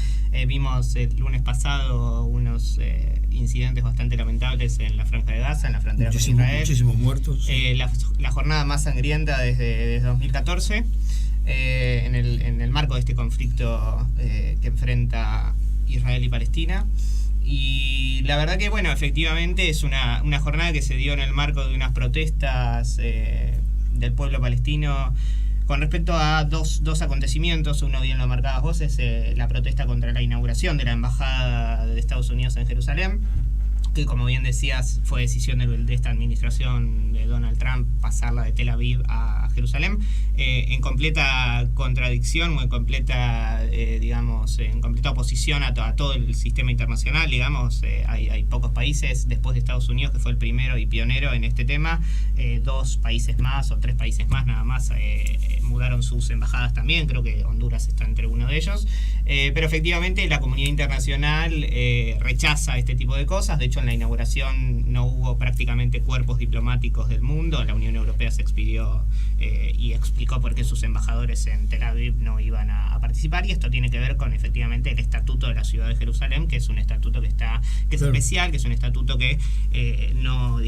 Vimos el lunes pasado unos incidentes bastante lamentables en la Franja de Gaza, en la frontera con Israel. Muchísimos muertos. Sí. La jornada más sangrienta desde 2014, en el marco de este conflicto que enfrenta Israel y Palestina. Y la verdad que, bueno, efectivamente es una jornada que se dio en el marco de unas protestas del pueblo palestino con respecto a dos acontecimientos. Uno, bien lo marcabas vos, es la protesta contra la inauguración de la Embajada de Estados Unidos en Jerusalén, que, como bien decías, fue decisión de esta administración de Donald Trump pasarla de Tel Aviv a Jerusalén, en completa contradicción, muy completa, en completa oposición a todo el sistema internacional, digamos. Hay pocos países, después de Estados Unidos, que fue el primero y pionero en este tema, 2 países más o 3 países más nada más mudaron sus embajadas también, creo que Honduras está entre uno de ellos, pero efectivamente la comunidad internacional rechaza este tipo de cosas. De hecho, en la inauguración no hubo prácticamente cuerpos diplomáticos del mundo. La Unión Europea se expidió y explicó por qué sus embajadores en Tel Aviv no iban a participar, y esto tiene que ver con efectivamente el estatuto de la ciudad de Jerusalén, que es un estatuto que es claro, especial, que es un estatuto que no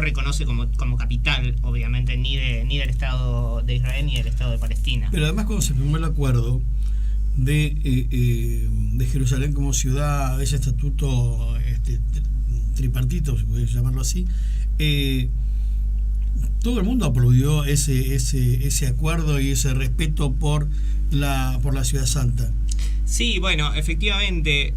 reconoce como capital, obviamente, ni del Estado de Israel ni del Estado de Palestina. Pero además, cuando se firmó el acuerdo de Jerusalén como ciudad, ese estatuto tripartito, si puedes llamarlo así, todo el mundo aplaudió ese acuerdo y ese respeto por la Ciudad Santa. Sí, bueno, efectivamente,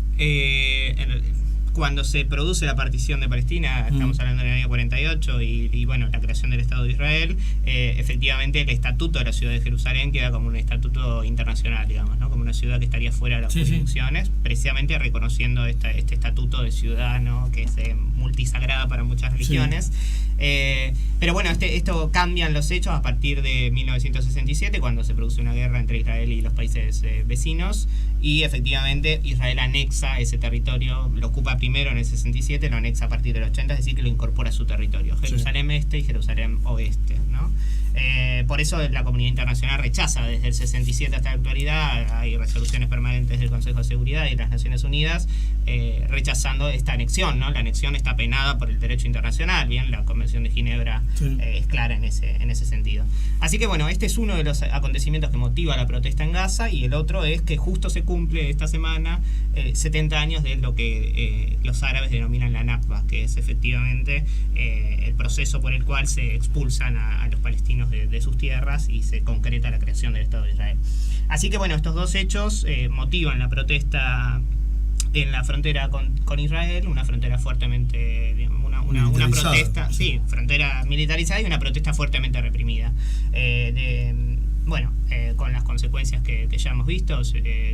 cuando se produce la partición de Palestina, estamos hablando del año 48, y bueno, la creación del Estado de Israel, efectivamente el estatuto de la ciudad de Jerusalén queda como un estatuto internacional, digamos, ¿no? Como una ciudad que estaría fuera de las jurisdicciones, precisamente reconociendo este estatuto de ciudad, ¿no? Que es multisagrada para muchas religiones. Pero bueno, esto cambian los hechos a partir de 1967, cuando se produce una guerra entre Israel y los países vecinos, y efectivamente Israel anexa ese territorio, lo ocupa primero en el 67, lo anexa a partir del 80, es decir, que lo incorpora a su territorio, Jerusalén Este y Jerusalén Oeste, ¿no? Por eso la comunidad internacional rechaza desde el 67 hasta la actualidad. Hay resoluciones permanentes del Consejo de Seguridad y de las Naciones Unidas rechazando esta anexión, ¿no? La anexión está penada por el derecho internacional, bien, la Convención de Ginebra es clara en ese sentido. Así que bueno, este es uno de los acontecimientos que motiva la protesta en Gaza, y el otro es que justo se cumple esta semana 70 años de lo que los árabes denominan la Nakba, que es efectivamente el proceso por el cual se expulsan a los palestinos de sus tierras y se concreta la creación del Estado de Israel. Así que bueno, estos dos hechos motivan la protesta en la frontera con Israel, una frontera fuertemente, digamos, una protesta, frontera militarizada, y una protesta fuertemente reprimida, con las consecuencias que ya hemos visto,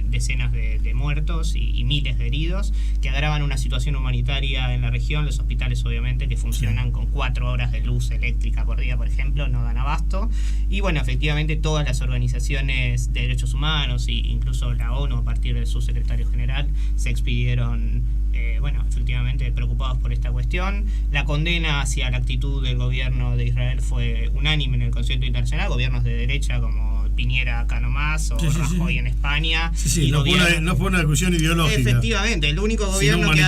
decenas de muertos y miles de heridos, que agravan una situación humanitaria en la región. Los hospitales, obviamente, que funcionan con 4 horas de luz eléctrica por día, por ejemplo, no dan abasto. Y bueno, efectivamente todas las organizaciones de derechos humanos, e incluso la ONU, a partir de su secretario general, se expidieron efectivamente preocupados por esta cuestión. La condena hacia la actitud del gobierno de Israel fue unánime en el concierto internacional. Gobiernos de derecha como Piñera acá nomás, o Rajoy en España. No fue una discusión ideológica. Efectivamente, el único gobierno el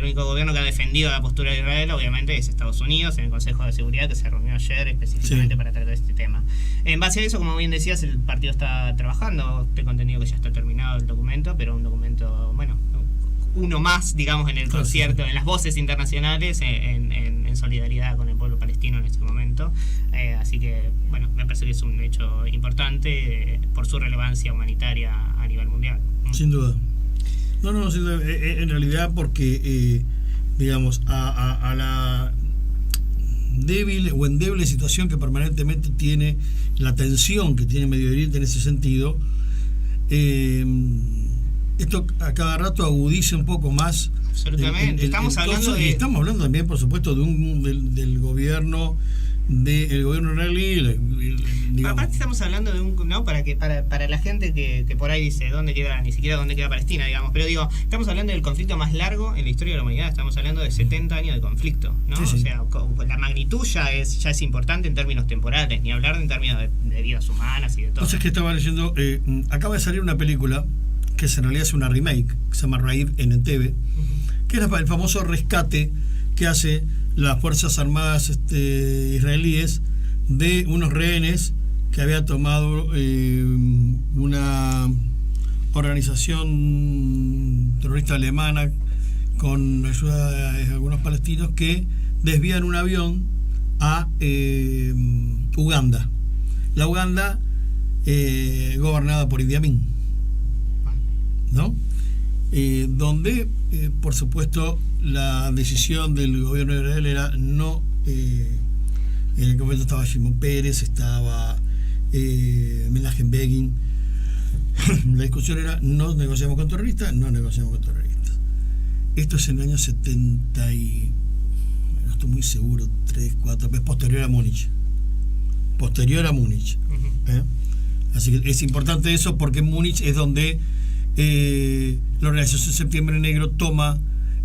único gobierno que ha defendido la postura de Israel, obviamente, es Estados Unidos, en el Consejo de Seguridad, que se reunió ayer específicamente para tratar este tema. En base a eso, como bien decías, el partido está trabajando. Tengo entendido que ya está terminado el documento, pero un documento, uno más, digamos, en el concierto, en las voces internacionales, en solidaridad con el pueblo palestino en este momento. Así que, me parece que es un hecho importante por su relevancia humanitaria a nivel mundial. Sin duda. En realidad, porque, a la débil o endeble situación que permanentemente tiene, la tensión que tiene Medio Oriente en ese sentido, esto a cada rato agudiza un poco más. Absolutamente. Estamos hablando también, por supuesto, del gobierno del gobierno israelí. Digamos. Aparte estamos hablando de un, ¿no? Para la gente que por ahí dice dónde queda, ni siquiera dónde queda Palestina, digamos, pero digo, estamos hablando del conflicto más largo en la historia de la humanidad, estamos hablando de 70 años de conflicto, ¿no? Sí, sí. O sea, la magnitud ya es importante en términos temporales, ni hablar en términos de vidas humanas y de todo. Entonces, que estaba leyendo, acaba de salir una película que en realidad es una remake, que se llama Raid en Entebbe, que es el famoso rescate que hace las Fuerzas Armadas israelíes de unos rehenes que había tomado una organización terrorista alemana con ayuda de algunos palestinos que desvían un avión a Uganda. La Uganda gobernada por Idi Amin, ¿no? Donde, por supuesto, la decisión del gobierno de Israel era no... en el momento estaba Shimon Peres, estaba Menachem Begin. La discusión era: no negociamos con terroristas, no negociamos con terroristas. Esto es en el año 70 y... no estoy muy seguro, 3, 4, es posterior a Múnich. Así que es importante eso, porque en Múnich es donde la Organización Septiembre Negro toma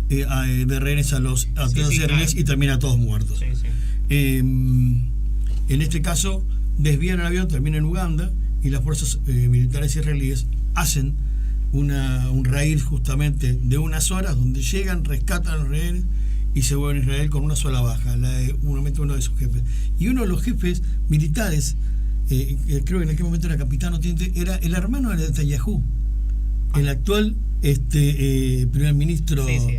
de rehenes a los israelíes, claro, y termina todos muertos. Sí, sí. En este caso desvían el avión, termina en Uganda, y las fuerzas militares israelíes hacen un raid justamente de unas horas, donde llegan, rescatan a los rehenes y se vuelven a Israel con una sola baja, uno de sus jefes. Y uno de los jefes militares, creo que en aquel momento era capitán o teniente, era el hermano de Netanyahu, el actual primer ministro. Sí, sí.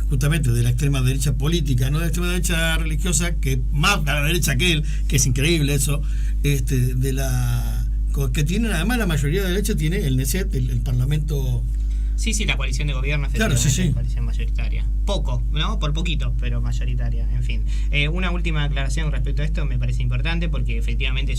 Justamente de la extrema derecha política, no de la extrema derecha religiosa, que más a la derecha que él, que es increíble eso, de la que tiene, además la mayoría de derecha tiene el Knesset, el Parlamento. Sí, la coalición de gobierno, efectivamente, claro, sí. La coalición mayoritaria. Poco, ¿no? Por poquito, pero mayoritaria, en fin. Una última aclaración respecto a esto me parece importante, porque efectivamente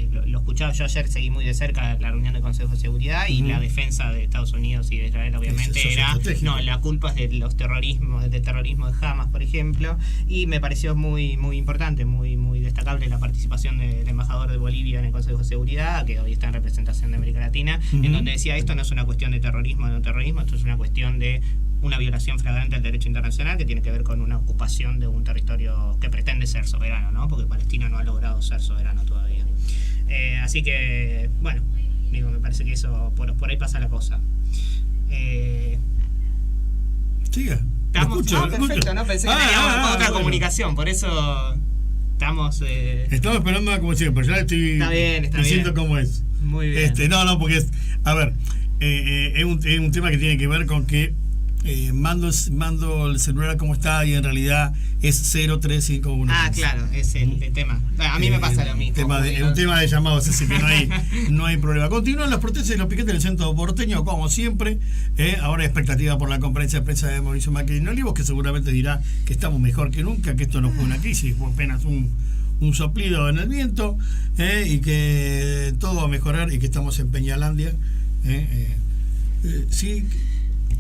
lo escuchaba yo ayer, seguí muy de cerca la reunión del Consejo de Seguridad, y la defensa de Estados Unidos y de Israel obviamente era, no, la culpa es de los terrorismos, del terrorismo de Hamas, por ejemplo, y me pareció muy muy importante, muy destacable la participación del embajador de Bolivia en el Consejo de Seguridad, que hoy está en representación de América Latina, en donde decía: esto no es una cuestión de terrorismo o no terrorismo, esto es una cuestión de una violación flagrante al derecho internacional, que tiene que ver con una ocupación de un territorio que pretende ser soberano, ¿no? Porque Palestina no ha logrado ser soberano todavía. Así que, bueno, digo, me parece que eso por ahí pasa la cosa. Siga. Perfecto, ¿no? Pensé que teníamos otra comunicación, por eso estamos esperando como siempre, ya está bien. Siento cómo es. Muy bien. Porque es un tema que tiene que ver con que mando el celular como está, y en realidad es 0351. Claro, es el tema. A mí me pasa lo mismo. Es un tema de llamados, así que no hay problema. Continúan las protestas y los piquetes en el centro porteño, como siempre. Ahora hay expectativa por la conferencia de prensa de Mauricio Macri en Olivos, que seguramente dirá que estamos mejor que nunca, que esto no fue una crisis, fue apenas un soplido en el viento, y que todo va a mejorar, y que estamos en Peñalandia. Sí.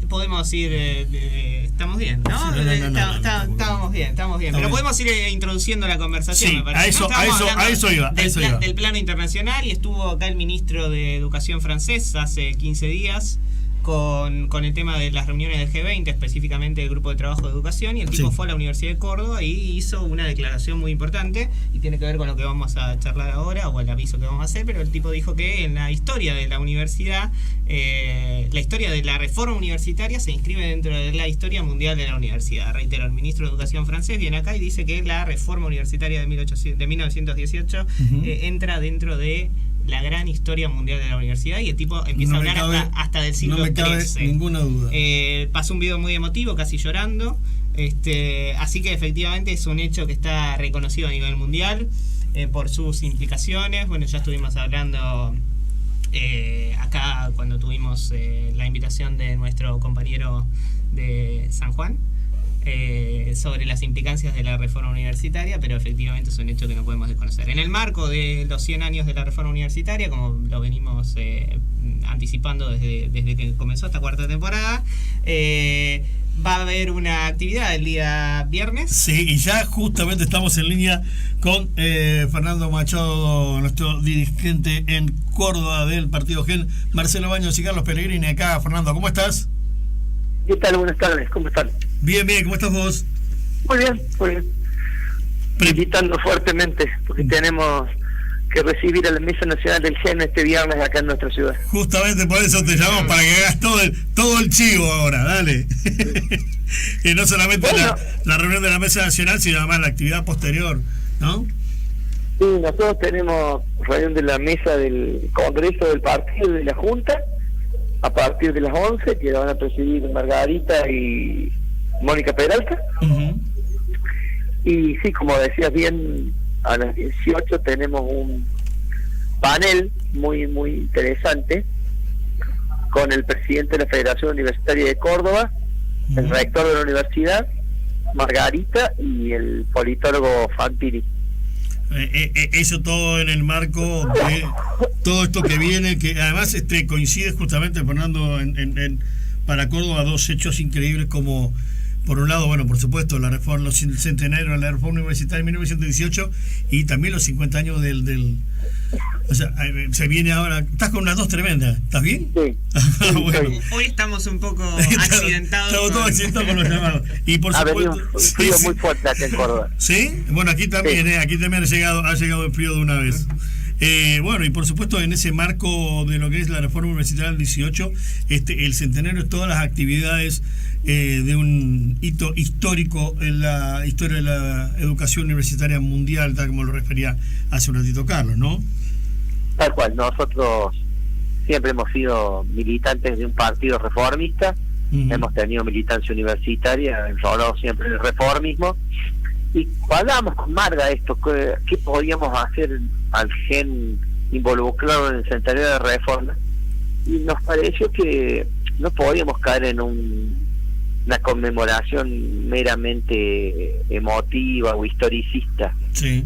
Podemos ir, estamos bien, ¿no? Estamos bien. Pero podemos ir introduciendo la conversación, sí, me parece. A eso iba. Del plano internacional, y estuvo acá el ministro de Educación francés hace 15 días con el tema de las reuniones del G20, específicamente del Grupo de Trabajo de Educación, y el tipo fue a la Universidad de Córdoba y hizo una declaración muy importante, y tiene que ver con lo que vamos a charlar ahora, o el aviso que vamos a hacer, pero el tipo dijo que en la historia de la universidad, la historia de la reforma universitaria se inscribe dentro de la historia mundial de la universidad. Reitero, el ministro de Educación francés viene acá y dice que la reforma universitaria de 1918 entra dentro de la gran historia mundial de la universidad, y el tipo empieza a hablar hasta del siglo XIII. No me cabe ninguna duda. Pasó un video muy emotivo, casi llorando. Así que efectivamente es un hecho que está reconocido a nivel mundial por sus implicaciones. Bueno, ya estuvimos hablando acá cuando tuvimos la invitación de nuestro compañero de San Juan, sobre las implicancias de la reforma universitaria, pero efectivamente es un hecho que no podemos desconocer. En el marco de los 100 años de la reforma universitaria, como lo venimos anticipando desde que comenzó esta cuarta temporada, va a haber una actividad el día viernes. Sí, y ya justamente estamos en línea con Fernando Machado, nuestro dirigente en Córdoba del Partido GEN, Marcelo Baños y Carlos Pellegrini. Acá, Fernando, ¿cómo estás? ¿Qué tal? Buenas tardes, ¿cómo están? Bien, ¿cómo estás vos? Muy bien, muy bien. Militando fuertemente, porque tenemos que recibir a la Mesa Nacional del GEN este viernes acá en nuestra ciudad. Justamente por eso te llamamos, para que hagas todo el chivo ahora, dale. Y no solamente bueno, la reunión de la Mesa Nacional, sino además la actividad posterior, ¿no? Sí, nosotros tenemos reunión de la mesa del Congreso del Partido de la Junta, a partir de las 11, que la van a presidir Margarita y Mónica Peralta. Y sí, como decías bien, a las 18 tenemos un panel muy interesante con el presidente de la Federación Universitaria de Córdoba, el rector de la universidad, Margarita, y el politólogo Fantini. Eso todo en el marco de todo esto que viene, que además coincide justamente, Fernando, para Córdoba dos hechos increíbles, como por un lado, bueno, por supuesto, la reforma, los centenarios de la reforma universitaria en 1918, y también los 50 años o sea, se viene ahora. Estás con unas dos tremendas, ¿estás bien? Sí. Bueno. Hoy estamos un poco accidentados. Estamos todos accidentados con los llamados. Y por supuesto, un frío muy fuerte acá en Córdoba. ¿Sí? Bueno, aquí también, sí. Aquí también ha llegado el frío de una vez. Bueno, y por supuesto, en ese marco de lo que es la reforma universitaria del 18, el centenario, todas las actividades de un hito histórico en la historia de la educación universitaria mundial, tal como lo refería hace un ratito Carlos, ¿no? Tal cual, nosotros siempre hemos sido militantes de un partido reformista, hemos tenido militancia universitaria, enrolado siempre en el reformismo, y hablábamos con Marga esto, ¿qué podíamos hacer al GEN involucrado en el centenario de reforma? Y nos pareció que no podíamos caer en una conmemoración meramente emotiva o historicista. Sí.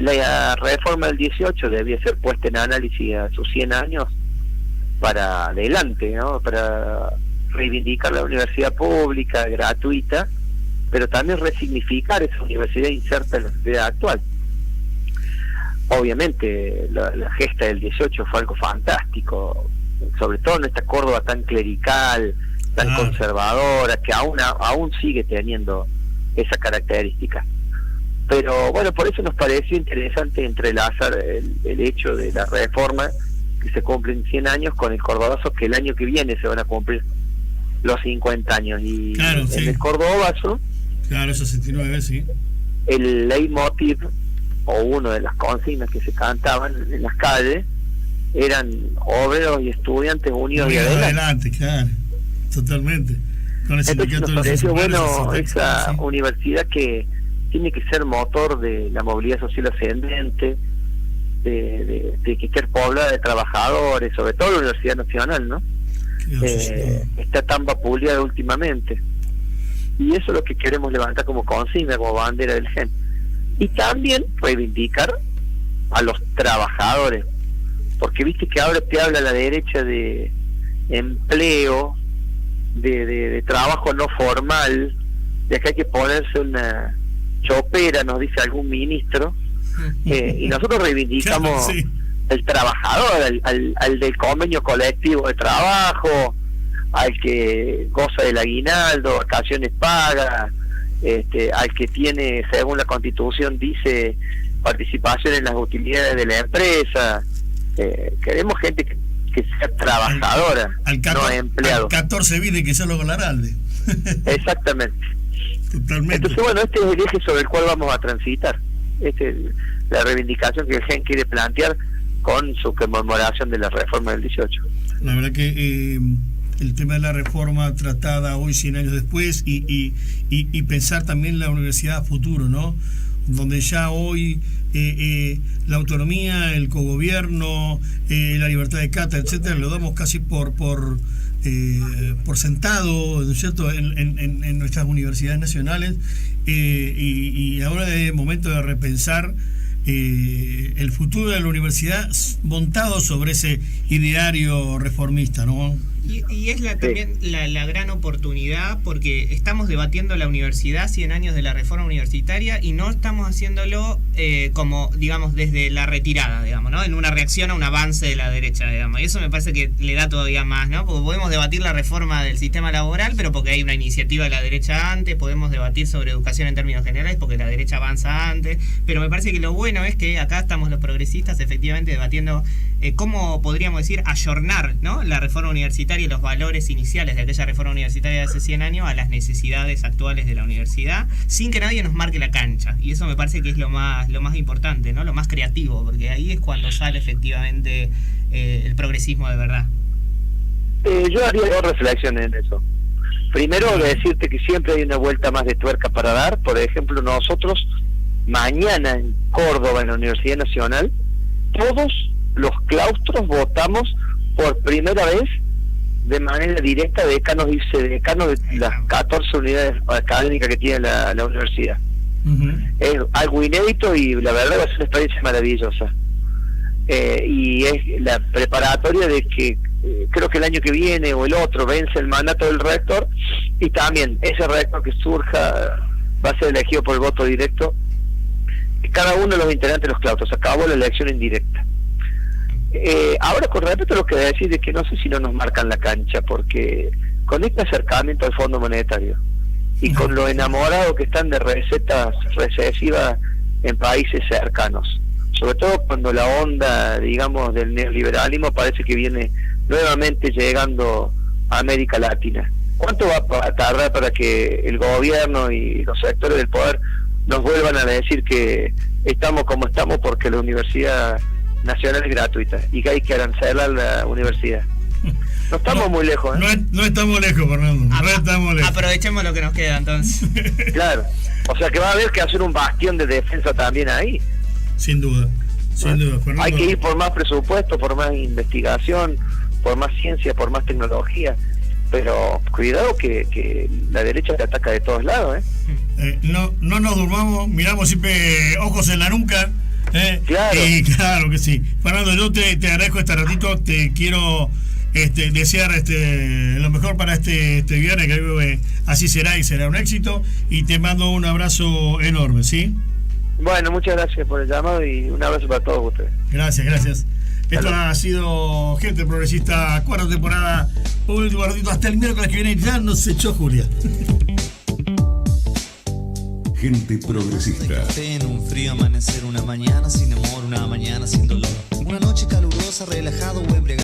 La reforma del 18 debía ser puesta en análisis a sus 100 años para adelante, ¿no? Para reivindicar la universidad pública, gratuita, pero también resignificar esa universidad inserta en la sociedad actual. Obviamente la gesta del 18 fue algo fantástico, sobre todo en esta Córdoba tan clerical, tan conservadora, que aún sigue teniendo esa característica. Pero bueno, por eso nos pareció interesante entrelazar el hecho de la reforma, que se cumplen 100 años, con el Cordobazo, que el año que viene se van a cumplir los 50 años. Y claro, sí. En el Cordobazo, claro, 69, sí. El leitmotiv, o una de las consignas que se cantaban en las calles, eran obreros y estudiantes unidos y adelante. Claro, totalmente. Con ese entonces nos pareció bueno esa sí. Universidad que tiene que ser motor de la movilidad social ascendente, de que esté poblada de trabajadores, sobre todo la Universidad Nacional, ¿no? Está tan vapuleada últimamente, y eso es lo que queremos levantar como consigna, como bandera del GEN, y también reivindicar a los trabajadores, porque viste que ahora te habla la derecha de empleo, de trabajo no formal, de que hay que ponerse una chopera, nos dice algún ministro, y nosotros reivindicamos sí. El trabajador, al del convenio colectivo de trabajo, al que goza del aguinaldo, vacaciones pagas, al que tiene, según la Constitución dice, participación en las utilidades de la empresa. Queremos gente que sea trabajadora, no empleado. Al 14 vive que sea lo Laralde. Exactamente. Totalmente. Entonces, bueno, este es el eje sobre el cual vamos a transitar. Esta es la reivindicación que el GEN quiere plantear con su conmemoración de la reforma del 18. La verdad que el tema de la reforma tratada hoy 100 años después, y pensar también la universidad a futuro, ¿no? Donde ya hoy la autonomía, el cogobierno, la libertad de cátedra, etcétera, lo damos casi por por sentado, ¿no es cierto?, en nuestras universidades nacionales, y ahora es momento de repensar el futuro de la universidad montado sobre ese ideario reformista, ¿no? Y es también la gran oportunidad, porque estamos debatiendo la universidad, 100 años de la reforma universitaria, y no estamos haciéndolo como, digamos, desde la retirada, digamos, ¿no? En una reacción a un avance de la derecha, digamos. Y eso me parece que le da todavía más, ¿no? Porque podemos debatir la reforma del sistema laboral, pero porque hay una iniciativa de la derecha antes, podemos debatir sobre educación en términos generales, porque la derecha avanza antes, pero me parece que lo bueno es que acá estamos los progresistas efectivamente debatiendo cómo podríamos decir ayornar, ¿no?, la reforma universitaria y los valores iniciales de aquella reforma universitaria de hace 100 años a las necesidades actuales de la universidad, sin que nadie nos marque la cancha. Y eso me parece que es lo más importante, ¿no?, lo más creativo, porque ahí es cuando sale efectivamente el progresismo de verdad. Yo haría dos reflexiones en eso. Primero, decirte que siempre hay una vuelta más de tuerca para dar. Por ejemplo, nosotros mañana en Córdoba, en la Universidad Nacional, todos los claustros votamos por primera vez de manera directa decanos y vicedecanos de las 14 unidades académicas que tiene la universidad. Es algo inédito y la verdad va a ser una experiencia maravillosa. Y es la preparatoria de que creo que el año que viene o el otro vence el mandato del rector, y también ese rector que surja va a ser elegido por el voto directo de cada uno de los integrantes de los claustros. Acabó la elección indirecta. Ahora, con respecto a lo que decís de que no sé si no nos marcan la cancha, porque con este acercamiento al Fondo Monetario y con lo enamorado que están de recetas recesivas en países cercanos, sobre todo cuando la onda, digamos, del neoliberalismo parece que viene nuevamente llegando a América Latina. ¿Cuánto va a tardar para que el gobierno y los sectores del poder nos vuelvan a decir que estamos como estamos porque la Universidad Nacional es gratuita y que hay que arancelar la universidad? No estamos muy lejos, ¿eh? No estamos lejos, Fernando. No estamos lejos. Aprovechemos lo que nos queda, entonces. Claro. O sea que va a haber que hacer un bastión de defensa también ahí. Sin duda. Sin duda, Fernando. Hay que ir por más presupuesto, por más investigación, por más ciencia, por más tecnología. Pero cuidado que la derecha te ataca de todos lados, ¿eh? No nos durmamos, miramos siempre ojos en la nuca. Claro. Y claro que sí. Fernando, yo te agradezco este ratito, te quiero desear lo mejor para este viernes, que creo que así será y será un éxito, y te mando un abrazo enorme, ¿sí? Bueno, muchas gracias por el llamado y un abrazo para todos ustedes. Gracias. Esto ha sido Gente Progresista, cuarta temporada, un último ratito, hasta el miércoles que viene. Ya nos echó Julia. Gente Progresista. En un frío amanecer, una mañana sin amor, una mañana sin dolor, una noche calurosa, relajado.